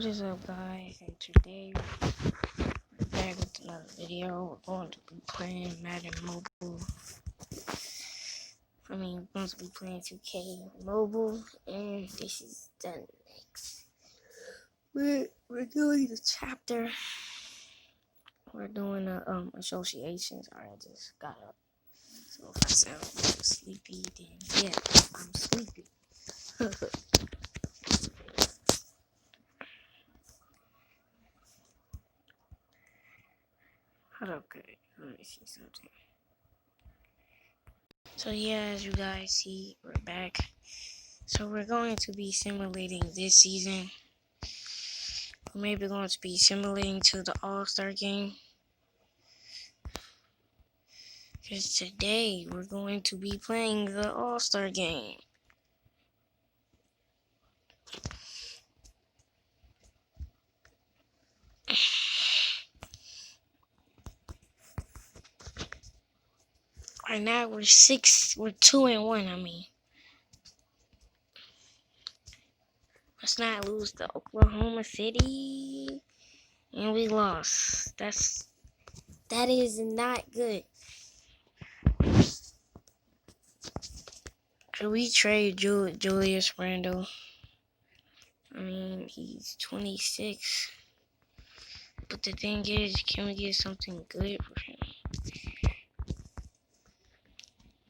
What is up, guys? And today we're back with another video. We're going to be playing Madden Mobile. We're going to be playing 2K Mobile, and this is the next. We're doing the chapter. We're doing associations. I just got up, so if I sound sleepy, then yeah, I'm sleepy. Okay, let me see something. So yeah, as you guys see, we're back. So we're going to be simulating this season. We're maybe going to be simulating to the All-Star game. Because today we're going to be playing the All-Star game. Right now we're 2-1, I mean. Let's not lose to Oklahoma City. And we lost. That is not good. Should we trade Julius Randle? I mean, he's 26. But the thing is, can we get something good for him?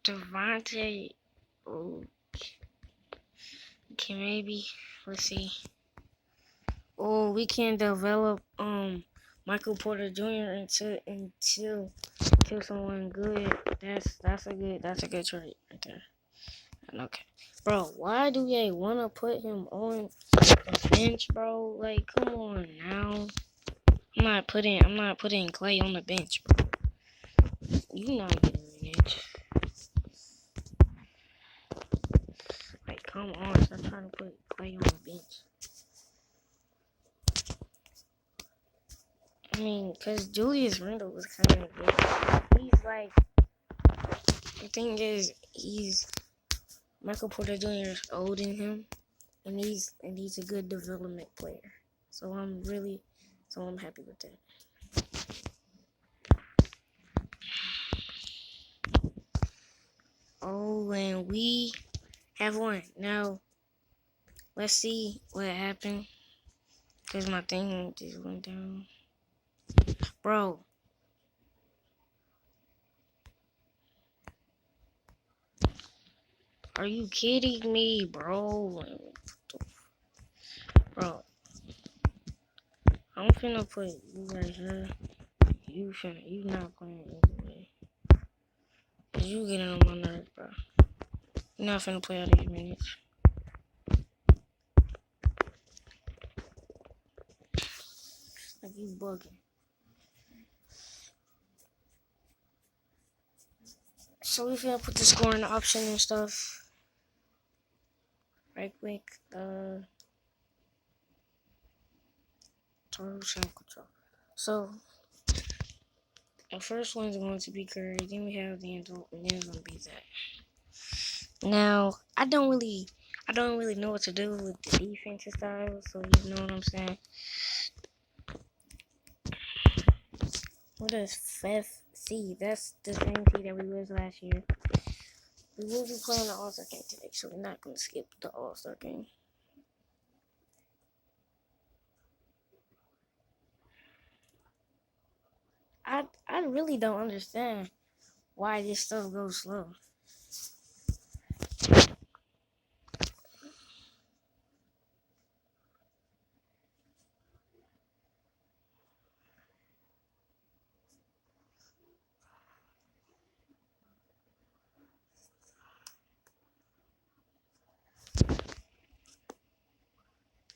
Devontae, okay, maybe. Let's see. Oh, we can develop Michael Porter Jr. until someone good. That's a good trade right there. Okay, bro. Why do they wanna put him on the bench, bro? Like, come on now. I'm not putting Clay on the bench, bro. You not getting minutes. Like, come on, stop trying to put Clay on the bench. I mean, because Julius Randle was kind of good. He's like, the thing is, Michael Porter Jr. is older than him, and he's a good development player. So I'm happy with that. Oh, and we have won. Now, let's see what happened. Because my thing just went down. Bro. Are you kidding me, bro? Bro. I'm finna put you right here. You not playing anyway. Cause you getting on my nerves, bro. You're not finna play all these minutes. Like, you bugging. So we finna put the scoring option and stuff. Right quick. Total shot control. So the first one's going to be Curry. Then we have the end, and then it's gonna be Zach. Now I don't really know what to do with the defensive style. So you know what I'm saying. What is FFC? That's the same team that we was last year. We will be playing the All-Star game today, so we're not going to skip the All-Star game. I really don't understand why this stuff goes slow.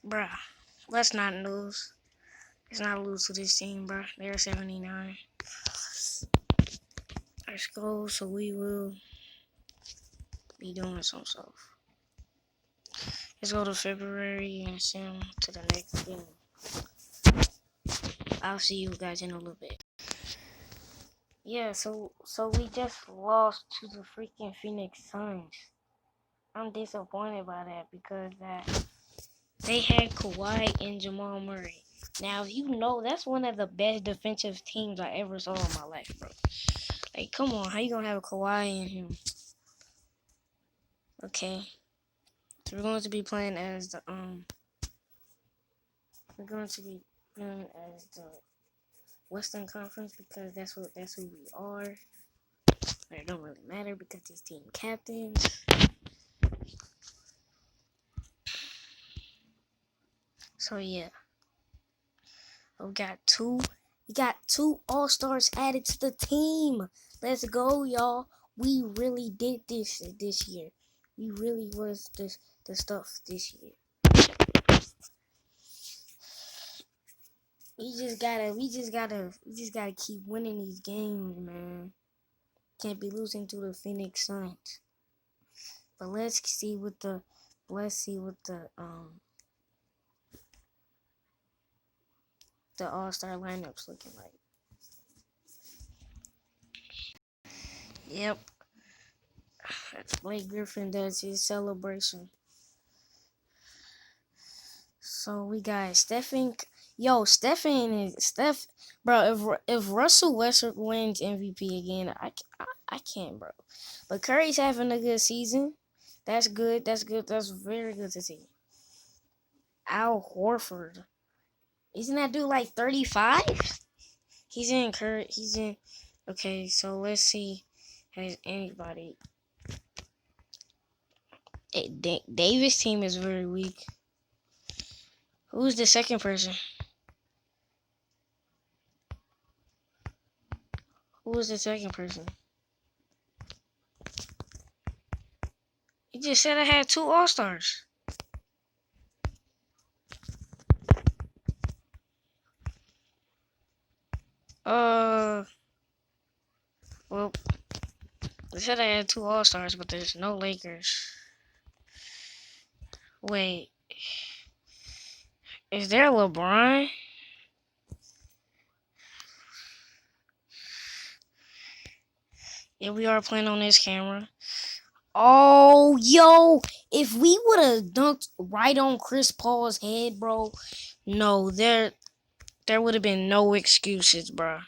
Bruh, let's not lose. Let's not lose to this team, bruh. They're 79. Let's go, so we will be doing some stuff. Let's go to February and send to the next game. I'll see you guys in a little bit. Yeah, so we just lost to the freaking Phoenix Suns. I'm disappointed by that because They had Kawhi and Jamal Murray. Now, if you know, that's one of the best defensive teams I ever saw in my life, bro. Like, come on, how you gonna have Kawhi in him? Okay, so we're going to be playing as the we're going to be playing as the Western Conference because that's who we are. But it don't really matter because these team captains. So yeah, we got two All-Stars added to the team. Let's go, y'all. We really did this year. We really was the stuff this year. We just gotta keep winning these games, man. Can't be losing to the Phoenix Suns. But let's see what the All-Star lineups looking like. Yep. Blake Griffin does his celebration. So we got Stephen. Yo, Steph, bro. If Russell Westbrook wins MVP again, I can't, bro. But Curry's having a good season. That's good. That's good. That's very good to see. Al Horford, isn't that dude like 35? He's in Curry. He's in. Okay, so let's see. Has anybody? Davis' team is very weak. Who's the second person? Who was the second person? You just said I had two All-Stars. Well, they said I had two All-Stars, but there's no Lakers. Wait, is there LeBron? Yeah, we are playing on this camera. Oh, yo, if we would have dunked right on Chris Paul's head, bro, no, there would have been no excuses, bro.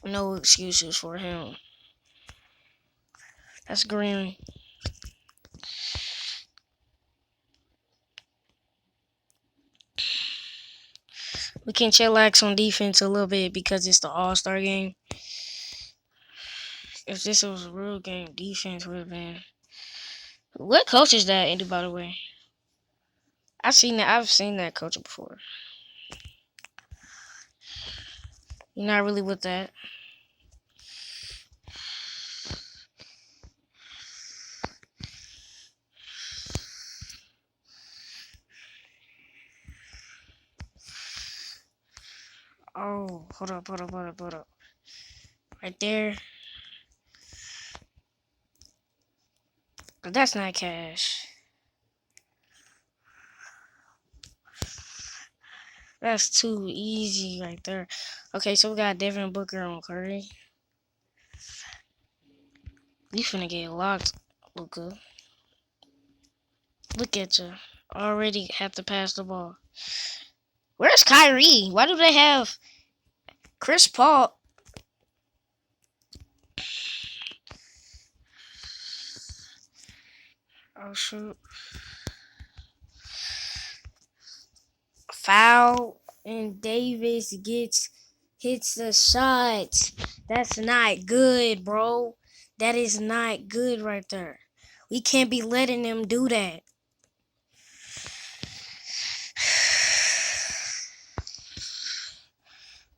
No excuses for him. That's green. We can chillax on defense a little bit because it's the All-Star game. If this was a real game, defense would have been. What coach is that, Andy, by the way? I've seen that coach before. You're not really with that. Oh, hold up. Right there. But that's not cash. That's too easy right there. Okay, so we got Devin Booker on Curry. We finna get locked, Luka. Look at you. Already have to pass the ball. Where's Kyrie? Why do they have Chris Paul? Oh, shoot. Foul, and Davis hits the shot. That's not good, bro. That is not good right there. We can't be letting them do that.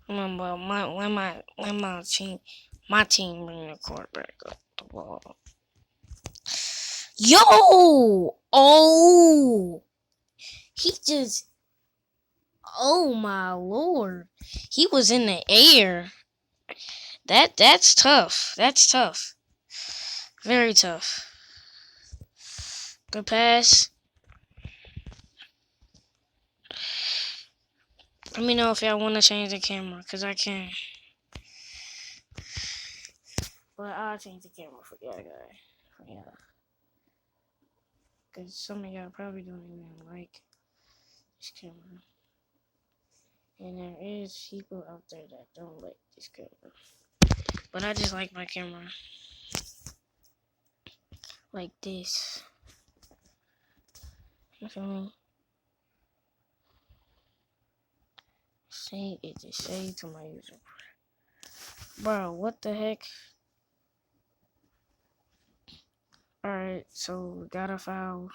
Remember, my team bring the quarterback up the ball. Yo! Oh! He just... Oh my lord. He was in the air. That's tough. That's tough. Very tough. Good pass. Let me know if y'all want to change the camera, because I can. But I'll change the camera for y'all guys. Yeah. Because some of y'all probably don't even like this camera. And there is people out there that don't like this camera. But I just like my camera. Like this. You feel me? Say it just saved to my user. Bro, what the heck? Alright, so we got a file.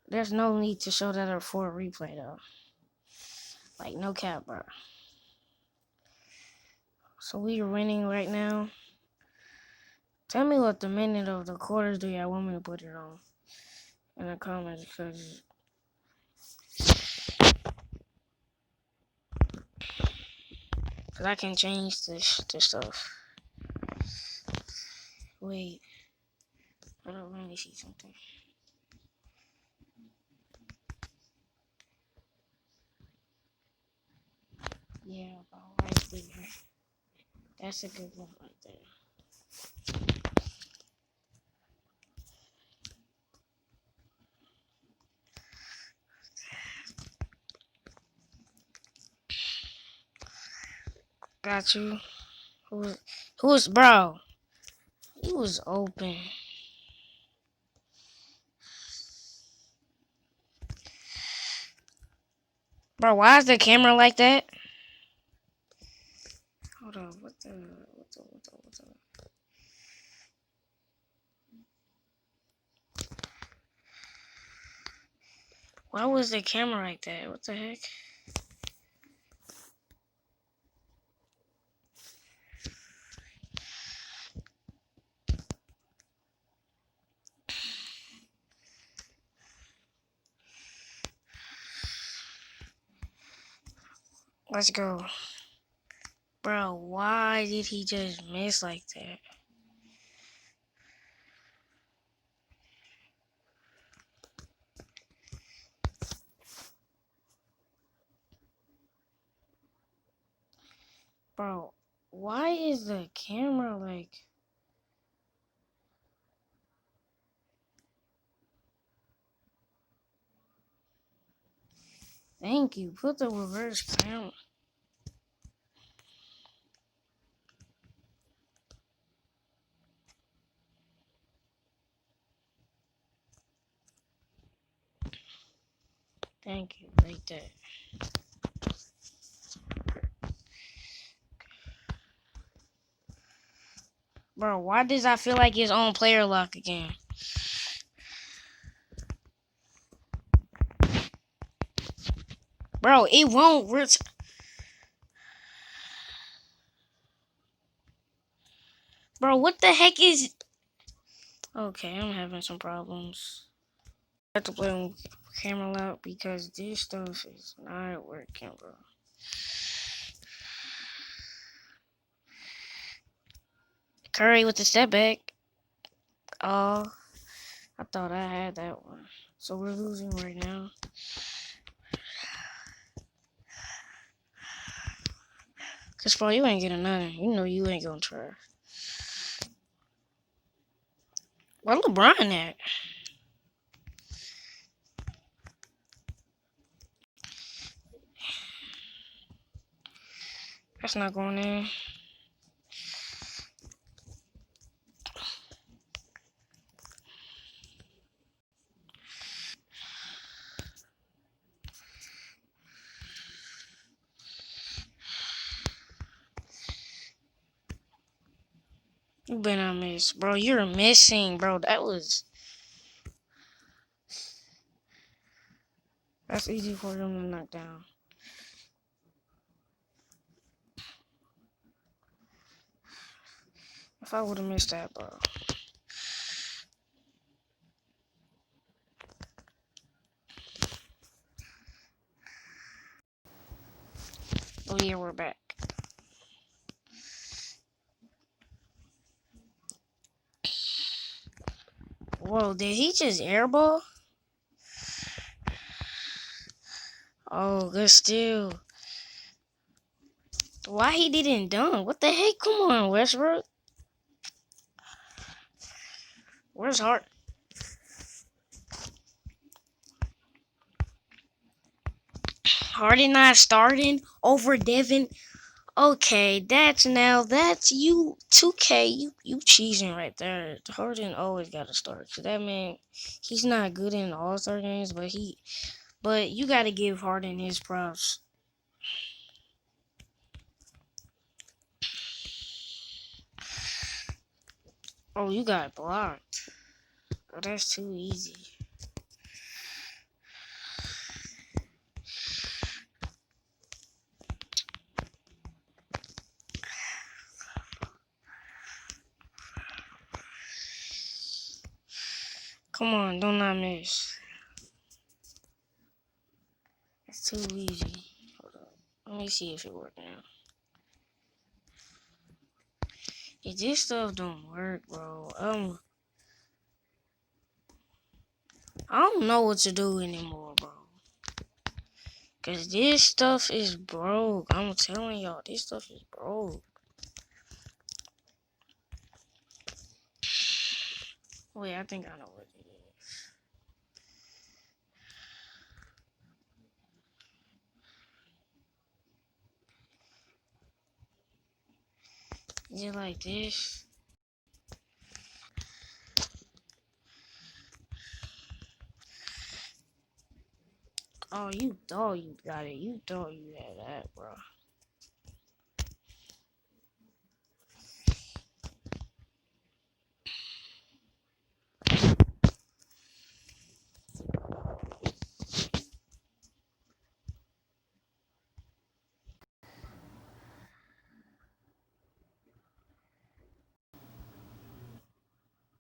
There's no need to show that for a replay though. Like no cap, bro. So we are winning right now. Tell me what the minute of the quarters do y'all want me to put it on in the comments, because I can change this stuff. Wait, I don't really see something. Yeah, about right there. That's a good one right there. Got you. Who's bro? He was open. Bro, why is the camera like that? Hold on, what the? Why was the camera like that? What the heck? Let's go. Bro, why did he just miss like that? Bro, why is the camera like... Thank you. Put the reverse camera. Thank you. Like that. Bro, why does I feel like it's on player lock again? Bro, it won't. Bro, what the heck is... Okay, I'm having some problems. I have to play on camera lock because this stuff is not working, bro. Curry with the step back. Oh, I thought I had that one. So we're losing right now. Cause bro, you ain't getting nothing. You know you ain't gonna try. Where LeBron at? That's not going in. You better miss, bro. You're missing, bro. That's easy for them to knock down. If I would have missed that, bro. Oh yeah, we're back. Whoa, did he just airball? Oh, good steal. Why he didn't dunk? What the heck? Come on, Westbrook. Where's Hart? Harden not starting over Devin. Okay, that's you 2K. You cheesing right there. Harden always gotta start. So that man, he's not good in All-Star games, but you gotta give Harden his props. Oh, you got blocked. Oh, that's too easy. Come on, do not miss. It's too easy. Hold up. Let me see if it works now. If this stuff don't work, bro, I don't know what to do anymore, bro. Cause this stuff is broke. I'm telling y'all, this stuff is broke. Wait, I think I know what it is. Is it like this? Oh, you thought you got it. You thought you had that, bro.